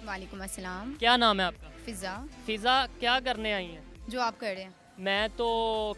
वालेकुम अस्सलाम। क्या नाम है आपका? फ़िज़ा। फिज़ा, क्या करने आई हैं? जो आप कर रहे हैं? मैं तो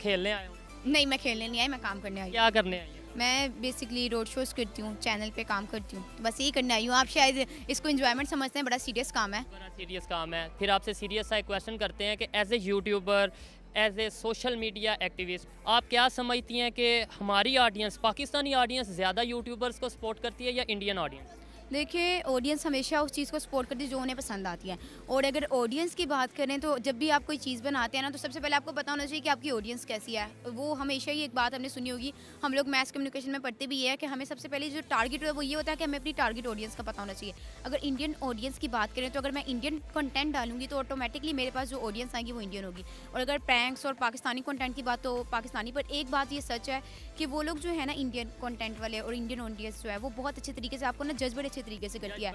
खेलने आया हूँ। नहीं, मैं खेलने नहीं आई, मैं काम करने आई हूँ। क्या करने आई हैं? मैं बेसिकली रोड शोज़ करती हूँ, चैनल पे काम करती हूँ, बस यही करने आई हूँ। आप शायद इसको एन्जॉयमेंट समझते हैं, बड़ा सीरियस काम है। बड़ा सीरियस काम है। फिर आपसे सीरियस सा एक क्वेश्चन करते हैं कि as a youtuber, as a social media activist, आप क्या समझती हैं कि हमारी ऑडियंस, पाकिस्तानी ऑडियंस ज़्यादा यूट्यूबर्स को सपोर्ट करती है या इंडियन ऑडियंस? देखिए, ऑडियंस हमेशा उस चीज़ को सपोर्ट करती है जो उन्हें पसंद आती है। और अगर ऑडियंस की बात करें तो जब भी आप कोई चीज़ बनाते हैं ना, तो सबसे पहले आपको पता होना चाहिए कि आपकी ऑडियंस कैसी है। वो हमेशा ही एक बात हमने सुनी होगी, हम लोग मैस कम्युनिकेशन में पढ़ते भी है कि हमें सबसे पहले जो टारगेट है वो ये होता है कि हमें अपनी टारगेट ऑडियंस का पता होना चाहिए। अगर इंडियन ऑडियंस की बात करें तो अगर मैं इंडियन कंटेंट डालूंगी तो ऑटोमेटिकली मेरे पास जो ऑडियंस आएगी वो इंडियन होगी। और अगर प्रैंक्स और पाकिस्तानी कंटेंट की बात तो पाकिस्तानी। पर एक बात ये सच है कि वो लोग जो है ना, इंडियन कंटेंट वाले और इंडियन ऑडियंस जो है वो बहुत अच्छे तरीके से आपको ना जज बड़े अच्छे तरीके से करती है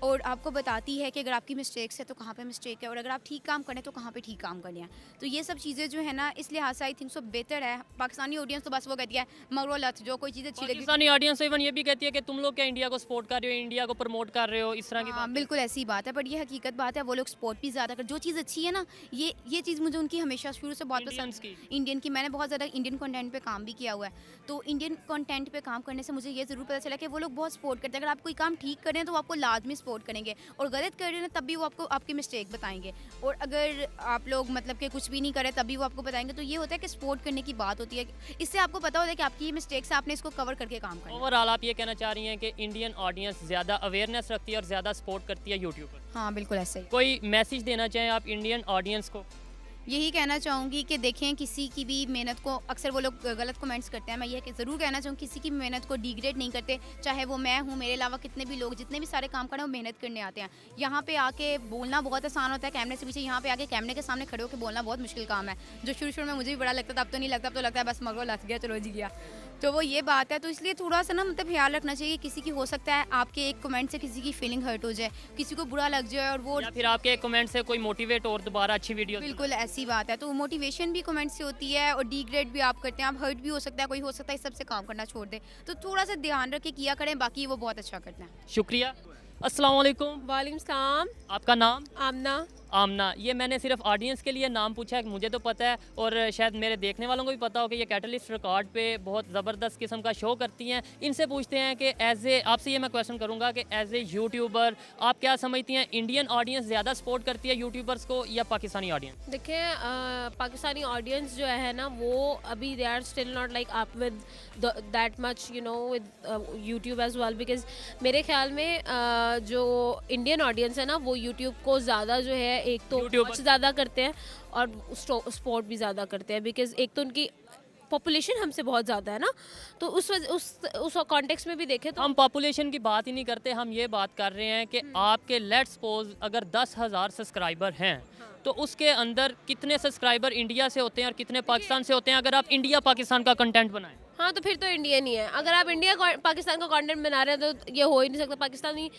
और आपको बताती है कि अगर आपकी मिस्टेक्स है तो कहाँ पे मिस्टेक है और अगर आप ठीक काम करें तो कहाँ पे ठीक काम करने हैं। तो ये सब चीज़ें जो है ना, इस लिहाज से आई थिंक सो बेहतर है। पाकिस्तानी ऑडियंस तो बस वो कहती है मगरो लथ, जो कोई चीज़ अच्छी लगी। पाकिस्तानी ऑडियंस इवन ये भी कहती है कि तुम लोग क्या इंडिया को सपोर्ट कर रहे हो, इंडिया को प्रमोट कर रहे हो, इस तरह की हाँ, बात। बिल्कुल ऐसी बात है, पर ये हकीकत बात है। वो लोग सपोर्ट भी ज़्यादा कर, जो चीज़ अच्छी है ना, ये चीज़ मुझे उनकी हमेशा शुरू से बहुत इंडियंस पसंद। की। इंडियन की मैंने बहुत ज़्यादा इंडियन कंटेंट पे काम भी किया हुआ है, तो इंडियन कंटेंट पे काम करने से मुझे ये ज़रूर पता चला कि वो लोग बहुत सपोर्ट करते हैं। अगर आप कोई काम ठीक कर रहे हैं तो वो आपको लाजमी सपोर्ट करेंगे और गलत कर रहे हैं तब भी वो आपको आपकी मिस्टेक बताएंगे। और अगर आप लोग मतलब कि कुछ भी नहीं करें तब भी वो आपको बताएंगे। तो ये होता है कि सपोर्ट करने की बात होती है। इससे आपको पता होता है कि आपकी ये मिस्टेक्स है, आपने इसको कवर करके काम करना है। ओवरऑल आप ये कहना चाह रही हैं कि इंडियन ऑडियंस ज़्यादा अवेयरनेस रखती है और ज़्यादा सपोर्ट करती है यूट्यूब पर। हाँ, बिल्कुल ऐसे ही। कोई मैसेज देना चाहें आप इंडियन ऑडियंस को? यही कहना चाहूँगी कि देखें, किसी की भी मेहनत को, अक्सर वो लोग गलत कमेंट्स करते हैं, मैं ये ज़रूर कहना चाहूँ किसी की मेहनत को डिग्रेड नहीं करते। चाहे वो मैं हूँ, मेरे अलावा कितने भी लोग जितने भी सारे काम कर रहे हैं वो मेहनत करने आते हैं। यहाँ पे आके बोलना बहुत आसान होता है कैमरे से पीछे, यहाँ पे आके कैमरे के सामने खड़े होकर बोलना बहुत मुश्किल काम है। जो शुरू शुरू में मुझे भी बड़ा लगता था, अब तो नहीं लगता, अब तो लगता है बस मगरो लग गया, चलो जी गया। तो वो ये बात है। तो इसलिए थोड़ा सा ना मतलब ख्याल रखना चाहिए। किसी की हो सकता है आपके एक कमेंट से किसी की फीलिंग हर्ट हो जाए, किसी को बुरा लग जाए और वो या फिर आपके कमेंट से कोई मोटिवेट और दोबारा अच्छी वीडियो। बिल्कुल ऐसी बात है। तो मोटिवेशन भी कमेंट से होती है और डिग्रेड भी आप करते हैं। आप हर्ट भी हो सकता है, कोई हो सकता है इस सब से काम करना छोड़ दे। तो थोड़ा सा ध्यान रख के किया करें, बाकी वो बहुत अच्छा करते हैं। शुक्रिया। अस्सलाम वालेकुम। वालेकुम सलाम। आपका नाम? आमना। आमना। ये मैंने सिर्फ ऑडियंस के लिए नाम पूछा है, मुझे तो पता है और शायद मेरे देखने वालों को भी पता हो कि ये कैटलिस्ट रिकॉर्ड पे बहुत ज़बरदस्त किस्म का शो करती हैं। इनसे पूछते हैं कि एज ए, आपसे ये मैं क्वेश्चन करूँगा कि एज ए यूट्यूबर आप क्या समझती हैं, इंडियन ऑडियंस ज़्यादा सपोर्ट करती है यूट्यूबर्स को या पाकिस्तानी ऑडियंस? देखिए, पाकिस्तानी ऑडियंस जो है ना, वो अभी they are still not like up with that much with YouTube as well, because मेरे ख्याल में जो इंडियन ऑडियंस है ना, वो यूट्यूब को ज़्यादा जो है, एक तो YouTube वॉच ज़्यादा करते हैं और सपोर्ट भी ज़्यादा करते हैं, बिकॉज एक तो उनकी पॉपुलेशन हमसे बहुत ज़्यादा है ना। तो उस कॉन्टेक्स्ट में भी देखें तो हम पॉपुलेशन की बात ही नहीं करते, हम ये बात कर रहे हैं कि आपके लेट्स सपोज अगर 10,000 सब्सक्राइबर हैं तो उसके अंदर कितने सब्सक्राइबर इंडिया से होते हैं और कितने पाकिस्तान से होते हैं, अगर आप इंडिया पाकिस्तान का कंटेंट बनाएं? हाँ, तो फिर तो इंडियन ही है। अगर आप इंडिया पाकिस्तान का कंटेंट बना रहे हैं तो ये हो ही नहीं सकता। पाकिस्तानी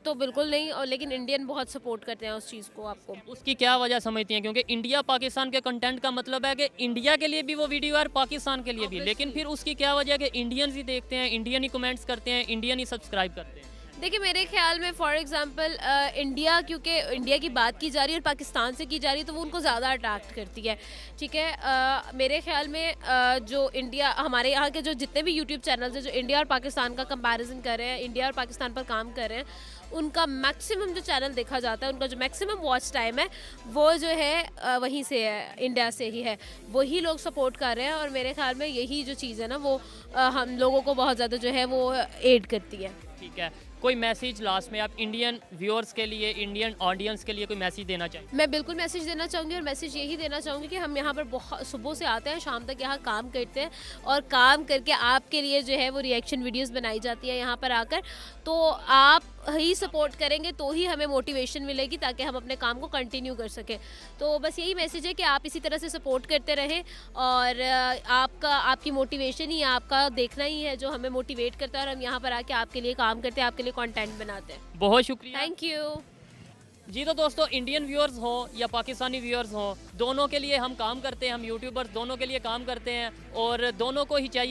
तो बिल्कुल नहीं, और लेकिन इंडियन बहुत सपोर्ट करते हैं उस चीज़ को। आपको उसकी क्या वजह समझती हैं? क्योंकि इंडिया पाकिस्तान के कंटेंट का मतलब है कि इंडिया के लिए भी वो वीडियो है और पाकिस्तान के लिए भी, लेकिन फिर उसकी क्या वजह है कि इंडियंस ही देखते हैं, इंडियन ही कमेंट्स करते हैं, इंडियन ही सब्सक्राइब करते हैं? देखिए, मेरे ख्याल में फॉर एग्जांपल इंडिया, क्योंकि इंडिया की बात की जा रही है और पाकिस्तान से की जा रही है, तो वो उनको ज़्यादा अट्रैक्ट करती है। ठीक है, मेरे ख्याल में जो इंडिया, हमारे यहाँ के जो जितने भी यूट्यूब चैनल्स हैं जो इंडिया और पाकिस्तान का कंपैरिजन कर रहे हैं, इंडिया और पाकिस्तान पर काम कर रहे हैं, उनका मैक्सिमम जो चैनल देखा जाता है, उनका जो मैक्सिमम वॉच टाइम है वो जो है वहीं से है, इंडिया से ही है। वही लोग सपोर्ट कर रहे हैं और मेरे ख्याल में यही जो चीज़ है ना, वो हम लोगों को बहुत ज़्यादा जो है वो एड करती है। ठीक है, कोई मैसेज लास्ट में आप इंडियन व्यूअर्स के लिए, इंडियन ऑडियंस के लिए कोई मैसेज देना चाहिए? मैं बिल्कुल मैसेज देना चाहूँगी और मैसेज यही देना चाहूँगी कि हम यहाँ पर बहुत सुबह से आते हैं, शाम तक यहाँ काम करते हैं और काम करके आपके लिए जो है वो रिएक्शन वीडियोस बनाई जाती है यहाँ पर आकर। तो आप ही सपोर्ट करेंगे तो ही हमें मोटिवेशन मिलेगी, ताकि हम अपने काम को कंटिन्यू कर सकें। तो बस यही मैसेज है कि आप इसी तरह से सपोर्ट करते रहें और आपकी मोटिवेशन ही, आपका देखना ही है जो हमें मोटिवेट करता है और हम यहाँ पर आके आपके लिए काम करते हैं, आपके लिए कंटेंट बनाते हैं। बहुत शुक्रिया। Thank you. जी तो दोस्तों, इंडियन व्यूअर्स हो या पाकिस्तानी व्यूअर्स हो, दोनों के लिए हम काम करते हैं, हम यूट्यूबर्स दोनों के लिए काम करते हैं और दोनों को ही चाहिए